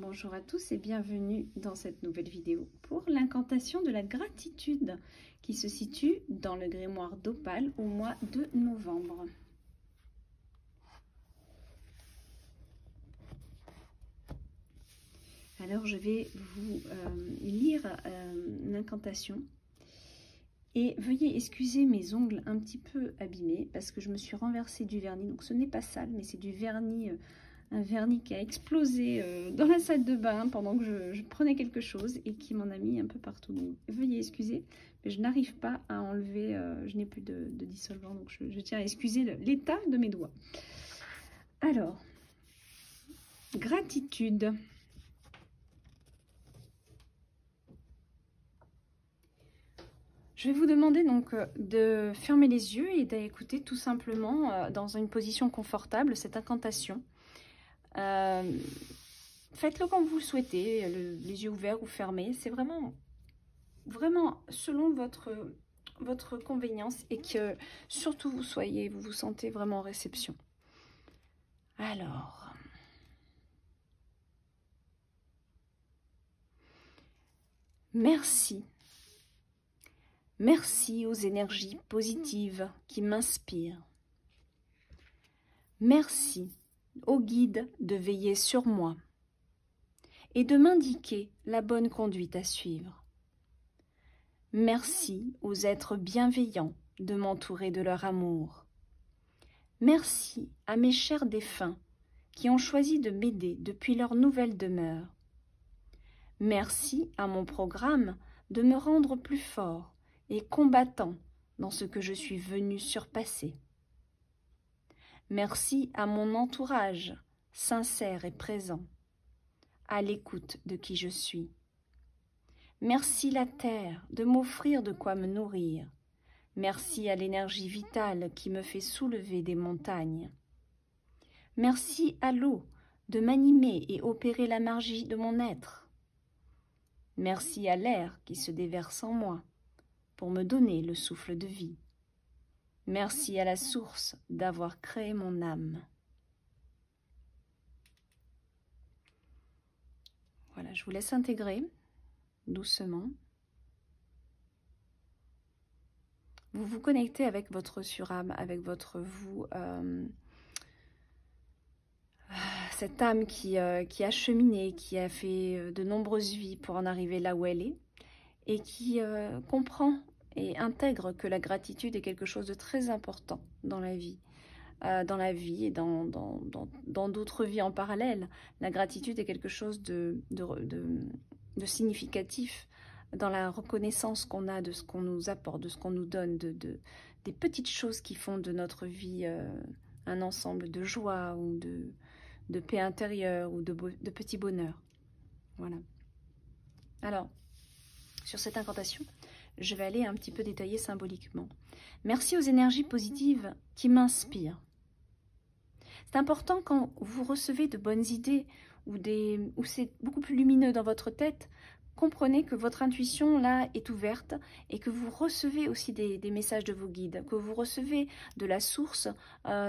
Bonjour à tous et bienvenue dans cette nouvelle vidéo pour l'incantation de la gratitude qui se situe dans le grimoire d'Opale au mois de novembre. Alors je vais vous lire l'incantation et veuillez excuser mes ongles un petit peu abîmés parce que je me suis renversé du vernis, donc ce n'est pas sale mais c'est du vernis. Un vernis qui a explosé dans la salle de bain pendant que je prenais quelque chose et qui m'en a mis un peu partout. Donc, veuillez excuser, mais je n'arrive pas à enlever, je n'ai plus de dissolvant, donc je tiens à excuser l'état de mes doigts. Alors, gratitude. Je vais vous demander donc de fermer les yeux et d'écouter tout simplement dans une position confortable cette incantation. Faites-le comme vous le souhaitez, les yeux ouverts ou fermés, c'est vraiment selon votre convenience et que surtout vous vous sentez vraiment en réception. Alors, merci aux énergies positives qui m'inspirent. Merci au guide de veiller sur moi et de m'indiquer la bonne conduite à suivre. Merci aux êtres bienveillants de m'entourer de leur amour. Merci à mes chers défunts qui ont choisi de m'aider depuis leur nouvelle demeure. Merci à mon programme de me rendre plus fort et combattant dans ce que je suis venu surpasser. Merci à mon entourage, sincère et présent, à l'écoute de qui je suis. Merci la terre de m'offrir de quoi me nourrir. Merci à l'énergie vitale qui me fait soulever des montagnes. Merci à l'eau de m'animer et opérer la magie de mon être. Merci à l'air qui se déverse en moi pour me donner le souffle de vie. Merci à la source d'avoir créé mon âme. Voilà, je vous laisse intégrer doucement. Vous vous connectez avec votre surâme, avec votre vous, cette âme qui a cheminé, qui a fait de nombreuses vies pour en arriver là où elle est et qui comprend et intègre que la gratitude est quelque chose de très important dans la vie et dans d'autres vies en parallèle. La gratitude est quelque chose de significatif dans la reconnaissance qu'on a de ce qu'on nous apporte, de ce qu'on nous donne, des petites choses qui font de notre vie un ensemble de joie ou de paix intérieure ou de petits bonheurs. Voilà. Alors, sur cette incantation, je vais aller un petit peu détailler symboliquement. Merci aux énergies positives qui m'inspirent. C'est important quand vous recevez de bonnes idées ou c'est beaucoup plus lumineux dans votre tête, comprenez que votre intuition là est ouverte et que vous recevez aussi des messages de vos guides, que vous recevez de la source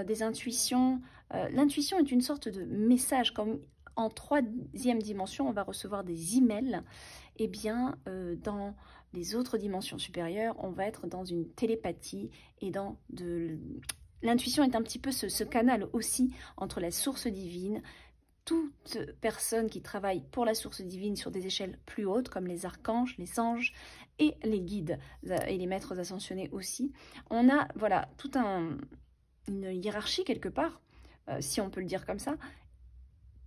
des intuitions. L'intuition est une sorte de message, comme en troisième dimension, on va recevoir des emails. Eh bien, dans les autres dimensions supérieures, on va être dans une télépathie et dans l'intuition est un petit peu ce canal aussi entre la source divine. Toute personne qui travaille pour la source divine sur des échelles plus hautes, comme les archanges, les anges et les guides et les maîtres ascensionnés aussi, on a voilà toute une hiérarchie quelque part, si on peut le dire comme ça,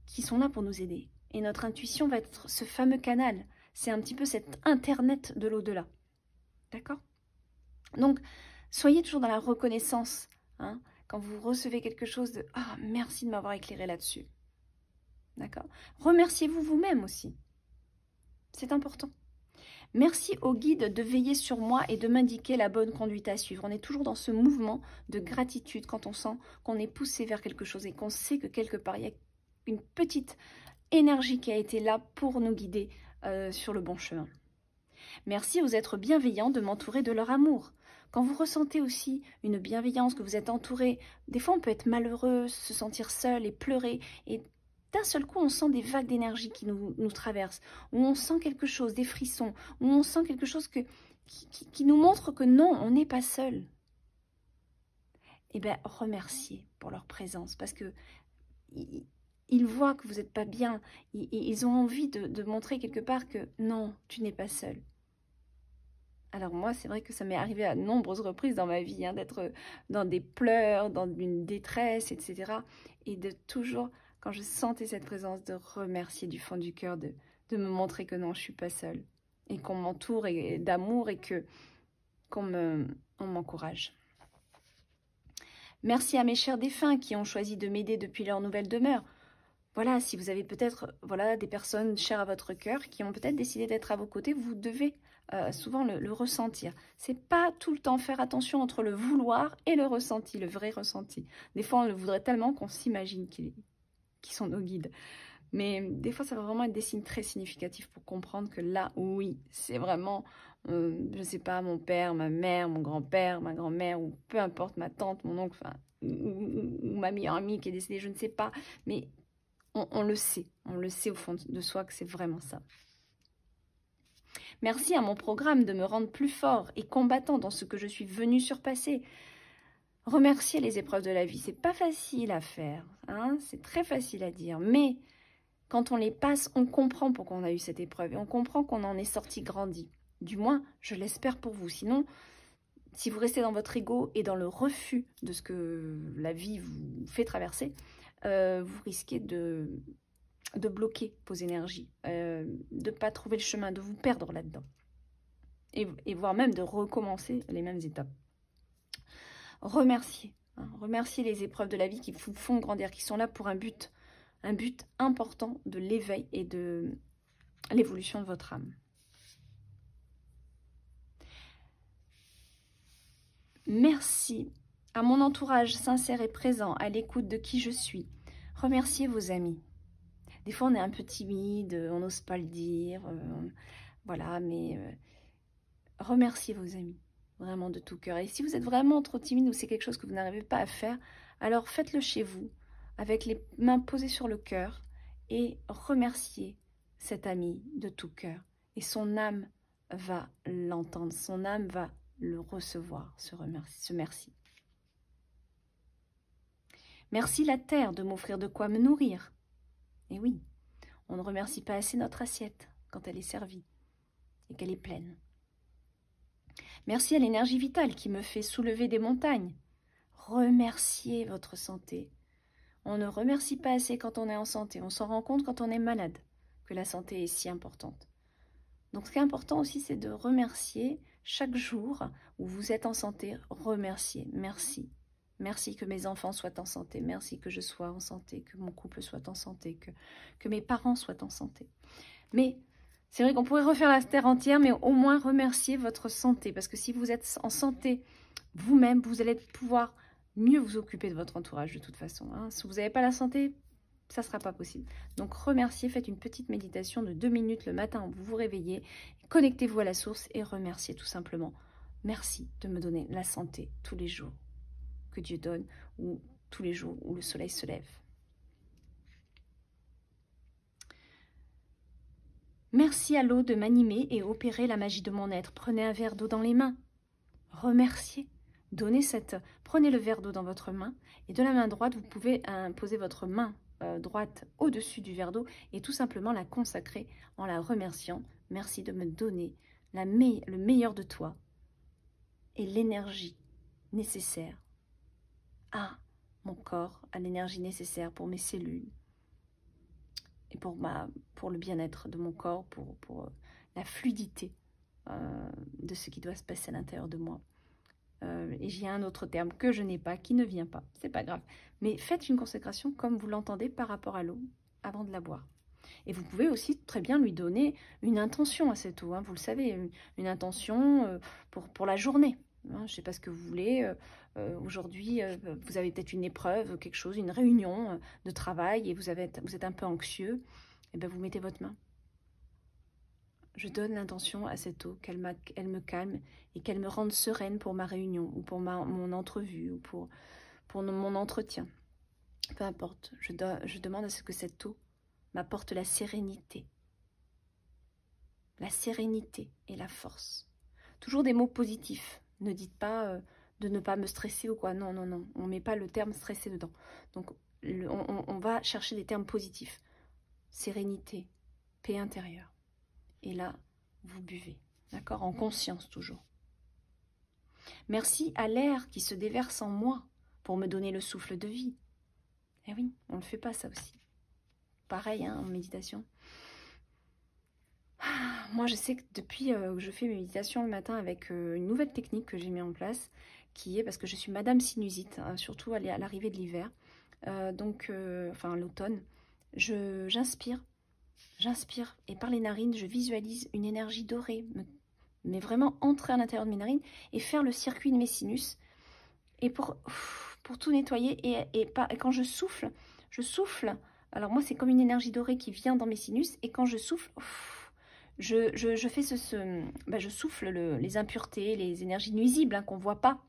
qui sont là pour nous aider. Et notre intuition va être ce fameux canal. C'est un petit peu cet internet de l'au-delà. D'accord? Donc, soyez toujours dans la reconnaissance. Hein, quand vous recevez quelque chose de « Ah, merci de m'avoir éclairé là-dessus. » D'accord? Remerciez-vous vous-même aussi. C'est important. Merci au guide de veiller sur moi et de m'indiquer la bonne conduite à suivre. On est toujours dans ce mouvement de gratitude quand on sent qu'on est poussé vers quelque chose et qu'on sait que quelque part, il y a une petite énergie qui a été là pour nous guider sur le bon chemin. Merci aux êtres bienveillants de m'entourer de leur amour. Quand vous ressentez aussi une bienveillance, que vous êtes entouré, des fois on peut être malheureux, se sentir seul et pleurer. Et d'un seul coup, on sent des vagues d'énergie qui nous traversent, où on sent quelque chose, des frissons, où on sent quelque chose qui nous montre que non, on n'est pas seul. Eh bien, remerciez pour leur présence, parce que ils voient que vous n'êtes pas bien, ils ont envie de montrer quelque part que non, tu n'es pas seul. Alors moi, c'est vrai que ça m'est arrivé à de nombreuses reprises dans ma vie, hein, d'être dans des pleurs, dans une détresse, etc. Et de toujours, quand je sentais cette présence, de remercier du fond du cœur, de me montrer que non, je ne suis pas seule. Et qu'on m'entoure d'amour et qu'on m'encourage. Merci à mes chers défunts qui ont choisi de m'aider depuis leur nouvelle demeure. Voilà, si vous avez peut-être des personnes chères à votre cœur qui ont peut-être décidé d'être à vos côtés, vous devez souvent le ressentir. C'est pas tout le temps faire attention entre le vouloir et le ressenti, le vrai ressenti. Des fois, on le voudrait tellement qu'on s'imagine qu'ils sont nos guides. Mais des fois, ça va vraiment être des signes très significatifs pour comprendre que là, oui, c'est vraiment, je ne sais pas, mon père, ma mère, mon grand-père, ma grand-mère, ou peu importe, ma tante, mon oncle, enfin, ou ma meilleure amie qui est décédée, je ne sais pas. Mais on le sait au fond de soi que c'est vraiment ça. Merci à mon programme de me rendre plus fort et combattant dans ce que je suis venue surpasser. Remercier les épreuves de la vie, c'est pas facile à faire, hein, c'est très facile à dire, mais quand on les passe, on comprend pourquoi on a eu cette épreuve et on comprend qu'on en est sorti grandi. Du moins, je l'espère pour vous. Sinon, si vous restez dans votre ego et dans le refus de ce que la vie vous fait traverser, vous risquez de bloquer vos énergies, de ne pas trouver le chemin, de vous perdre là-dedans. Et voire même de recommencer les mêmes étapes. Remerciez. Hein, remerciez les épreuves de la vie qui vous font grandir, qui sont là pour un but important de l'éveil et de l'évolution de votre âme. Merci à mon entourage sincère et présent, à l'écoute de qui je suis. Remerciez vos amis. Des fois, on est un peu timide, on n'ose pas le dire, voilà, mais remerciez vos amis, vraiment de tout cœur. Et si vous êtes vraiment trop timide ou c'est quelque chose que vous n'arrivez pas à faire, alors faites-le chez vous, avec les mains posées sur le cœur, et remerciez cet ami de tout cœur. Et son âme va l'entendre, son âme va le recevoir, ce merci. Merci la terre de m'offrir de quoi me nourrir. Et oui, on ne remercie pas assez notre assiette quand elle est servie et qu'elle est pleine. Merci à l'énergie vitale qui me fait soulever des montagnes. Remerciez votre santé. On ne remercie pas assez quand on est en santé. On s'en rend compte quand on est malade, que la santé est si importante. Donc ce qui est important aussi, c'est de remercier chaque jour où vous êtes en santé. Remerciez, merci. Merci que mes enfants soient en santé. Merci que je sois en santé, que mon couple soit en santé, que mes parents soient en santé. Mais c'est vrai qu'on pourrait refaire la terre entière, mais au moins remercier votre santé. Parce que si vous êtes en santé vous-même, vous allez pouvoir mieux vous occuper de votre entourage de toute façon. Hein. Si vous n'avez pas la santé, ça ne sera pas possible. Donc remerciez, faites une petite méditation de 2 minutes le matin où vous vous réveillez. Connectez-vous à la source et remerciez tout simplement. Merci de me donner la santé tous les jours que Dieu donne, ou tous les jours où le soleil se lève. Merci à l'eau de m'animer et opérer la magie de mon être. Prenez un verre d'eau dans les mains. Remerciez. Prenez le verre d'eau dans votre main et de la main droite, vous pouvez poser votre main droite au-dessus du verre d'eau et tout simplement la consacrer en la remerciant. Merci de me donner le meilleur de toi et l'énergie nécessaire à mon corps, à l'énergie nécessaire pour mes cellules et pour le bien-être de mon corps, pour la fluidité de ce qui doit se passer à l'intérieur de moi. Et j'ai un autre terme que je n'ai pas, qui ne vient pas, c'est pas grave. Mais faites une consécration comme vous l'entendez par rapport à l'eau avant de la boire. Et vous pouvez aussi très bien lui donner une intention à cette eau, hein, vous le savez, une intention pour la journée. Hein, je ne sais pas ce que vous voulez. Aujourd'hui, vous avez peut-être une épreuve, quelque chose, une réunion de travail et vous êtes un peu anxieux. Et bien vous mettez votre main. Je donne l'intention à cette eau qu'elle me calme et qu'elle me rende sereine pour ma réunion ou pour mon entrevue ou pour mon entretien. Peu importe, je demande à ce que cette eau m'apporte la sérénité. La sérénité et la force. Toujours des mots positifs. Ne dites pas de ne pas me stresser ou quoi. Non, non, non. On ne met pas le terme stressé dedans. Donc, on va chercher des termes positifs. Sérénité, paix intérieure. Et là, vous buvez. D'accord? En conscience toujours. Merci à l'air qui se déverse en moi pour me donner le souffle de vie. Eh oui, on ne le fait pas ça aussi. Pareil, hein, en méditation. Moi, je sais que depuis que je fais mes méditations le matin avec une nouvelle technique que j'ai mis en place, qui est, parce que je suis madame sinusite, surtout à l'arrivée de l'hiver, enfin l'automne, j'inspire, et par les narines, je visualise une énergie dorée, mais vraiment entrer à l'intérieur de mes narines et faire le circuit de mes sinus, et pour tout nettoyer, et quand je souffle, alors moi c'est comme une énergie dorée qui vient dans mes sinus, et quand je souffle, je fais je souffle les impuretés, les énergies nuisibles qu'on ne voit pas,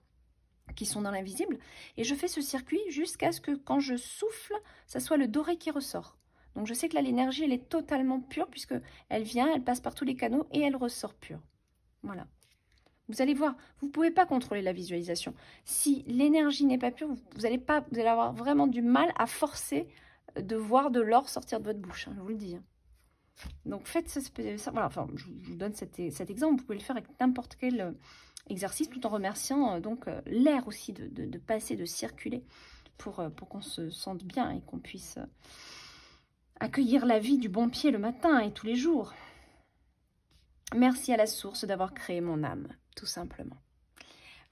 qui sont dans l'invisible, et je fais ce circuit jusqu'à ce que quand je souffle, ça soit le doré qui ressort. Donc je sais que là l'énergie elle est totalement pure, puisque elle vient, elle passe par tous les canaux et elle ressort pure. Voilà. Vous allez voir, vous ne pouvez pas contrôler la visualisation. Si l'énergie n'est pas pure, vous allez avoir vraiment du mal à forcer de voir de l'or sortir de votre bouche, hein, je vous le dis. Donc faites ça, voilà, enfin, je vous donne cet exemple, vous pouvez le faire avec n'importe quel exercice, tout en remerciant l'air aussi de passer, de circuler, pour qu'on se sente bien et qu'on puisse accueillir la vie du bon pied le matin et tous les jours. Merci à la source d'avoir créé mon âme, tout simplement.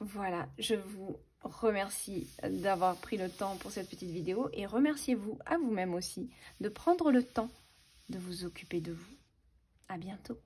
Voilà, je vous remercie d'avoir pris le temps pour cette petite vidéo, et remerciez-vous à vous-même aussi de prendre le temps de vous occuper de vous. À bientôt.